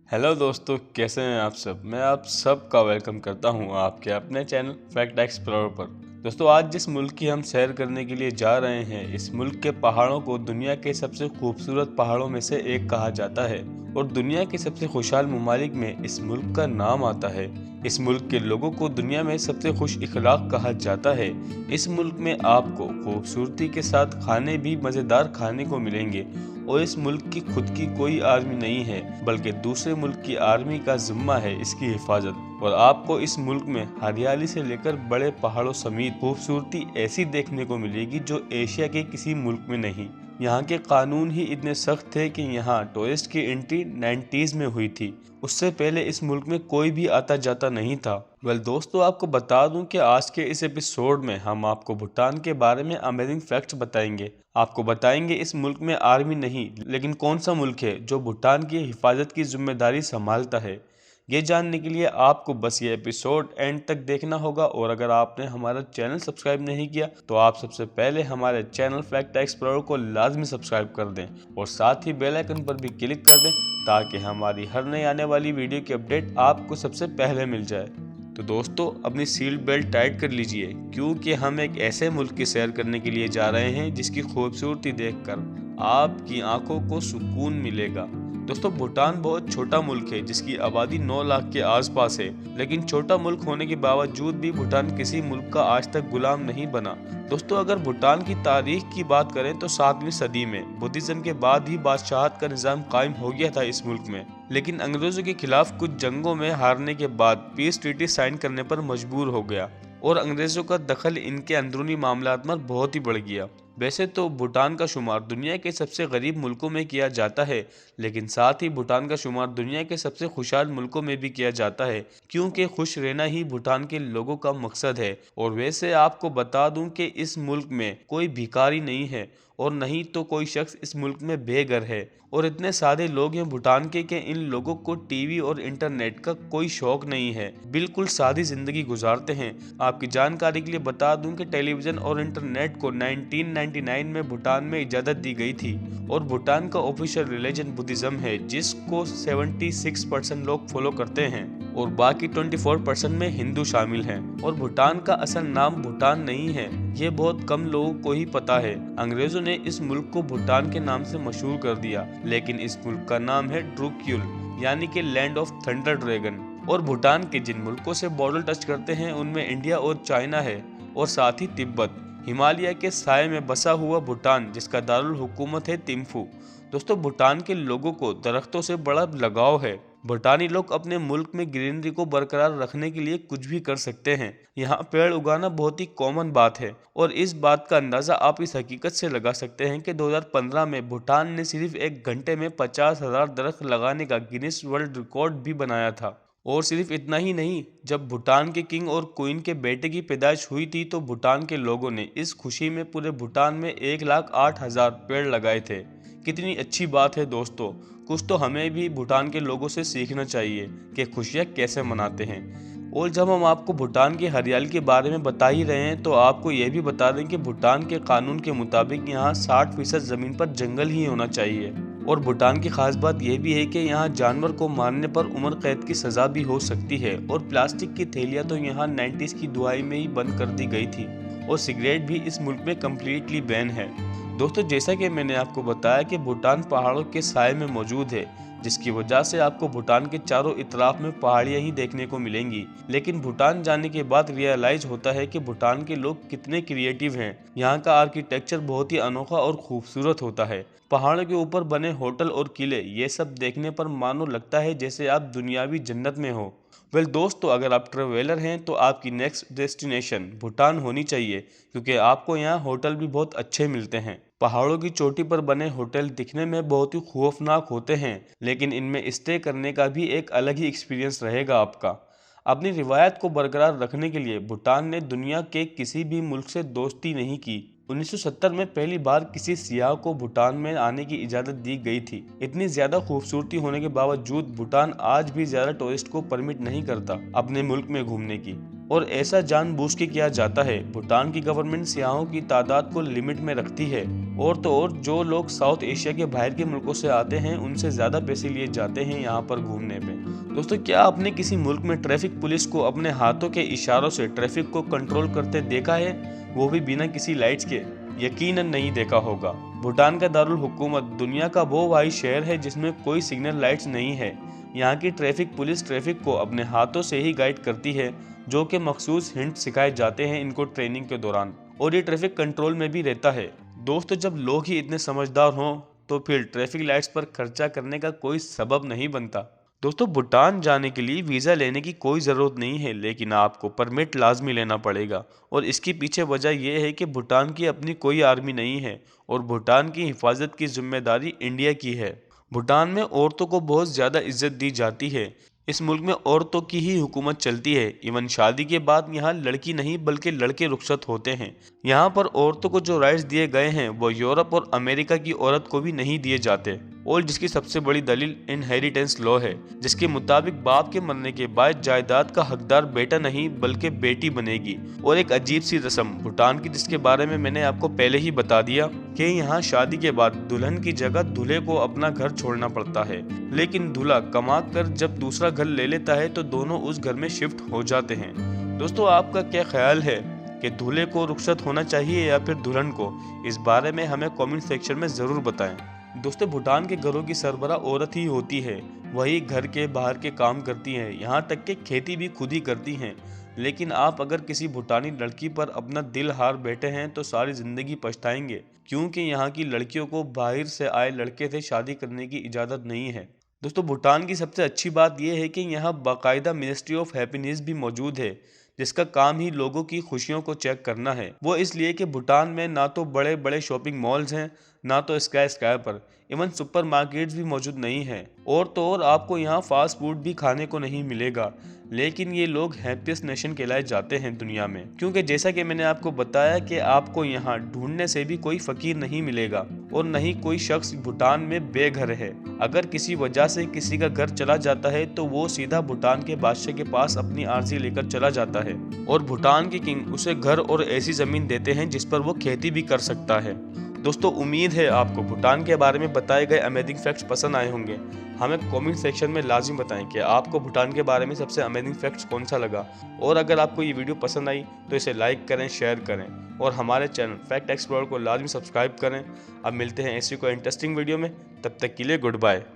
Hello दोस्तों, कैसे हैं आप सब। मैं आप सबका वेलकम करता हूं आपके अपने चैनल फैक्ट एक्सप्लोरर पर। दोस्तों, आज जिस मुल्क की हम सैर करने के लिए जा रहे हैं, इस मुल्क के पहाड़ों को दुनिया के सबसे खूबसूरत पहाड़ों में से एक कहा जाता है और दुनिया के सबसे खुशहाल ममालिक में इस मुल्क का नाम आता है। इस मुल्क के लोगों को दुनिया में सबसे खुश इखलाक कहा जाता है। इस मुल्क में आपको खूबसूरती के साथ खाने भी मज़ेदार खाने को मिलेंगे और इस मुल्क की खुद की कोई आर्मी नहीं है, बल्कि दूसरे मुल्क की आर्मी का जिम्मा है इसकी हिफाजत। और आपको इस मुल्क में हरियाली से लेकर बड़े पहाड़ों समेत खूबसूरती ऐसी देखने को मिलेगी जो एशिया के किसी मुल्क में नहीं। यहाँ के कानून ही इतने सख्त थे कि यहाँ टूरिस्ट की एंट्री 90s में हुई थी। उससे पहले इस मुल्क में कोई भी आता जाता नहीं था। दोस्तों, आपको बता दूं कि आज के इस एपिसोड में हम आपको भूटान के बारे में अमेजिंग फैक्ट्स बताएंगे। आपको बताएंगे इस मुल्क में आर्मी नहीं, लेकिन कौन सा मुल्क है जो भूटान की हिफाजत की जिम्मेदारी संभालता है। ये जानने के लिए आपको बस ये एपिसोड एंड तक देखना होगा। और अगर आपने हमारा चैनल सब्सक्राइब नहीं किया तो आप सबसे पहले हमारे चैनल फैक्ट एक्सप्लोरर को लाजमी सब्सक्राइब कर दें और साथ ही बेल आइकन पर भी क्लिक कर दें ताकि हमारी हर नई आने वाली वीडियो की अपडेट आपको सबसे पहले मिल जाए। तो दोस्तों, अपनी सीट बेल्ट टाइट कर लीजिए क्योंकि हम एक ऐसे मुल्क की सैर करने के लिए जा रहे हैं जिसकी खूबसूरती देखकर आपकी आंखों को सुकून मिलेगा। दोस्तों, भूटान बहुत छोटा मुल्क है जिसकी आबादी 9 लाख के आसपास है, लेकिन छोटा मुल्क होने के बावजूद भी भूटान किसी मुल्क का आज तक गुलाम नहीं बना। दोस्तों, अगर भूटान की तारीख की बात करें तो 7वीं सदी में बुद्धिज्म के बाद ही बादशाहत का निज़ाम कायम हो गया था इस मुल्क में, लेकिन अंग्रेजों के खिलाफ कुछ जंगों में हारने के बाद पीस ट्रीटी साइन करने पर मजबूर हो गया और अंग्रेजों का दखल इनके अंदरूनी मामलात में बहुत ही बढ़ गया। वैसे तो भूटान का शुमार दुनिया के सबसे गरीब मुल्कों में किया जाता है, लेकिन साथ ही भूटान का शुमार दुनिया के सबसे खुशहाल मुल्कों में भी किया जाता है क्योंकि खुश रहना ही भूटान के लोगों का मकसद है। और वैसे आपको बता दूं कि इस मुल्क में कोई भिखारी नहीं है और नहीं तो कोई शख्स इस मुल्क में बेघर है। और इतने सारे लोग हैं भूटान के कि इन लोगों को टीवी और इंटरनेट का कोई शौक नहीं है, बिल्कुल सादी जिंदगी गुजारते हैं। आपकी जानकारी के लिए बता दूं कि टेलीविजन और इंटरनेट को 1999 में भूटान में इजाजत दी गई थी और भूटान का ऑफिशियल रिलीजन बुद्धिज्म है जिसको 76% लोग फॉलो करते हैं और बाकी 24% में हिंदू शामिल हैं। और भूटान का असल नाम भूटान नहीं है, ये बहुत कम लोगों को ही पता है। अंग्रेजों ने इस मुल्क को भूटान के नाम से मशहूर कर दिया, लेकिन इस मुल्क का नाम है ड्रूक्यूल, यानी कि लैंड ऑफ थंडर ड्रैगन। और भूटान के जिन मुल्कों से बॉर्डर टच करते हैं उनमें इंडिया और चाइना है और साथ ही तिब्बत। हिमालय के साए में बसा हुआ भूटान जिसका दारुल हुकूमत है थिम्फू। दोस्तों, भूटान के लोगों को दरख्तों से बड़ा लगाव है। भूटानी लोग अपने मुल्क में ग्रीनरी को बरकरार रखने के लिए कुछ भी कर सकते हैं। यहाँ पेड़ उगाना बहुत ही कॉमन बात है और इस बात का अंदाज़ा आप इस हकीकत से लगा सकते हैं कि 2015 में भूटान ने सिर्फ एक घंटे में 50,000 दरख्त लगाने का गिनीज वर्ल्ड रिकॉर्ड भी बनाया था। और सिर्फ इतना ही नहीं, जब भूटान के किंग और क्वीन के बेटे की पैदाइश हुई थी तो भूटान के लोगों ने इस खुशी में पूरे भूटान में 1,08,000 पेड़ लगाए थे। कितनी अच्छी बात है दोस्तों। कुछ तो हमें भी भूटान के लोगों से सीखना चाहिए कि खुशियाँ कैसे मनाते हैं। और जब हम आपको भूटान की हरियाली के बारे में बता ही रहे हैं तो आपको यह भी बता दें कि भूटान के कानून के मुताबिक यहाँ 60% ज़मीन पर जंगल ही होना चाहिए। और भूटान की खास बात यह भी है कि यहाँ जानवर को मारने पर उम्र कैद की सज़ा भी हो सकती है। और प्लास्टिक की थैलियाँ तो यहाँ 90s की दुआई में ही बंद कर दी गई थी और सिगरेट भी इस मुल्क में कम्प्लीटली बैन है। दोस्तों, जैसा कि मैंने आपको बताया कि भूटान पहाड़ों के साए में मौजूद है, जिसकी वजह से आपको भूटान के चारों इतराफ में पहाड़ियाँ ही देखने को मिलेंगी। लेकिन भूटान जाने के बाद रियलाइज होता है कि भूटान के लोग कितने क्रिएटिव हैं। यहाँ का आर्किटेक्चर बहुत ही अनोखा और खूबसूरत होता है। पहाड़ों के ऊपर बने होटल और किले, ये सब देखने पर मानो लगता है जैसे आप दुनियावी जन्नत में हो। दोस्तों, अगर आप ट्रेवलर हैं तो आपकी नेक्स्ट डेस्टिनेशन भूटान होनी चाहिए क्योंकि आपको यहाँ होटल भी बहुत अच्छे मिलते हैं। पहाड़ों की चोटी पर बने होटल दिखने में बहुत ही खौफनाक होते हैं, लेकिन इनमें स्टे करने का भी एक अलग ही एक्सपीरियंस रहेगा आपका। अपनी रिवायत को बरकरार रखने के लिए भूटान ने दुनिया के किसी भी मुल्क से दोस्ती नहीं की। 1970 में पहली बार किसी सियाह को भूटान में आने की इजाज़त दी गई थी। इतनी ज़्यादा खूबसूरती होने के बावजूद भूटान आज भी ज़्यादा टूरिस्ट को परमिट नहीं करता अपने मुल्क में घूमने की। और ऐसा जानबूझ के किया जाता है। भूटान की गवर्नमेंट सियाहों की तादाद को लिमिट में रखती है और तो और जो लोग साउथ एशिया के बाहर के मुल्कों से आते हैं उनसे ज़्यादा पैसे लिए जाते हैं यहाँ पर घूमने पे। दोस्तों, क्या आपने किसी मुल्क में ट्रैफिक पुलिस को अपने हाथों के इशारों से ट्रैफिक को कंट्रोल करते देखा है, वो भी बिना किसी लाइट्स के? यकीनन नहीं देखा होगा। भूटान का दारुल हुकूमत दुनिया का वो वाही शहर है जिसमें कोई सिग्नल लाइट्स नहीं है। यहाँ की ट्रैफिक पुलिस ट्रैफिक को अपने हाथों से ही गाइड करती है, जो कि मखसूस हिंट सिखाए जाते हैं इनको ट्रेनिंग के दौरान, और ये ट्रैफिक कंट्रोल में भी रहता है। दोस्तों, जब लोग ही इतने समझदार हों तो फिर ट्रैफिक लाइट्स पर खर्चा करने का कोई सबब नहीं बनता। दोस्तों, भूटान जाने के लिए वीज़ा लेने की कोई ज़रूरत नहीं है, लेकिन आपको परमिट लाजमी लेना पड़ेगा। और इसके पीछे वजह यह है कि भूटान की अपनी कोई आर्मी नहीं है और भूटान की हिफाजत की जिम्मेदारी इंडिया की है। भूटान में औरतों को बहुत ज़्यादा इज्जत दी जाती है। इस मुल्क में औरतों की ही हुकूमत चलती है। इवन शादी के बाद यहाँ लड़की नहीं बल्कि लड़के रुखसत होते हैं। यहाँ पर औरतों को जो राइट्स दिए गए हैं वो यूरोप और अमेरिका की औरत को भी नहीं दिए जाते, और जिसकी सबसे बड़ी दलील इनहेरिटेंस लॉ है, जिसके मुताबिक बाप के मरने के बाद जायदाद का हकदार बेटा नहीं बल्कि बेटी बनेगी। और एक अजीब सी रस्म भूटान की, जिसके बारे में मैंने आपको पहले ही बता दिया कि यहाँ शादी के बाद दुल्हन की जगह दूल्हे को अपना घर छोड़ना पड़ता है, लेकिन दूल्हा कमा कर जब दूसरा घर ले लेता है तो दोनों उस घर में शिफ्ट हो जाते हैं। दोस्तों, आपका क्या ख्याल है कि दूल्हे को रुखसत होना चाहिए या फिर दुल्हन को? इस बारे में हमें कमेंट सेक्शन में ज़रूर बताएं। दोस्तों, भूटान के घरों की सरबराह औरत ही होती है। वही घर के बाहर के काम करती हैं, यहाँ तक कि खेती भी खुद ही करती हैं। लेकिन आप अगर किसी भूटानी लड़की पर अपना दिल हार बैठे हैं तो सारी ज़िंदगी पछताएंगे, क्योंकि यहाँ की लड़कियों को बाहर से आए लड़के से शादी करने की इजाज़त नहीं है। दोस्तों, भूटान की सबसे अच्छी बात यह है कि यहाँ बाकायदा मिनिस्ट्री ऑफ हैप्पीनेस भी मौजूद है, जिसका काम ही लोगों की खुशियों को चेक करना है। वो इसलिए कि भूटान में ना तो बड़े बड़े शॉपिंग मॉल्स हैं, ना तो स्काई इवन सुपर मार्केट्स भी मौजूद नहीं है, और तो और आपको यहाँ फास्ट फूड भी खाने को नहीं मिलेगा। लेकिन ये लोग हैप्पीएस्ट नेशन कहलाए जाते हैं दुनिया में, क्योंकि जैसा कि मैंने आपको बताया कि आपको यहाँ ढूंढने से भी कोई फकीर नहीं मिलेगा और न ही कोई शख्स भूटान में बेघर है। अगर किसी वजह से किसी का घर चला जाता है तो वो सीधा भूटान के बादशाह के पास अपनी आर्जी लेकर चला जाता है, और भूटान के किंग उसे घर और ऐसी जमीन देते हैं जिस पर वो खेती भी कर सकता है। दोस्तों, उम्मीद है आपको भूटान के बारे में बताए गए अमेजिंग फैक्ट्स पसंद आए होंगे। हमें कमेंट सेक्शन में लाजिम बताएं कि आपको भूटान के बारे में सबसे अमेजिंग फैक्ट्स कौन सा लगा। और अगर आपको ये वीडियो पसंद आई तो इसे लाइक करें, शेयर करें, और हमारे चैनल फैक्ट एक्सप्लोरर को लाजिम सब्सक्राइब करें। अब मिलते हैं ऐसी कोई इंटरेस्टिंग वीडियो में, तब तक के लिए गुड बाय।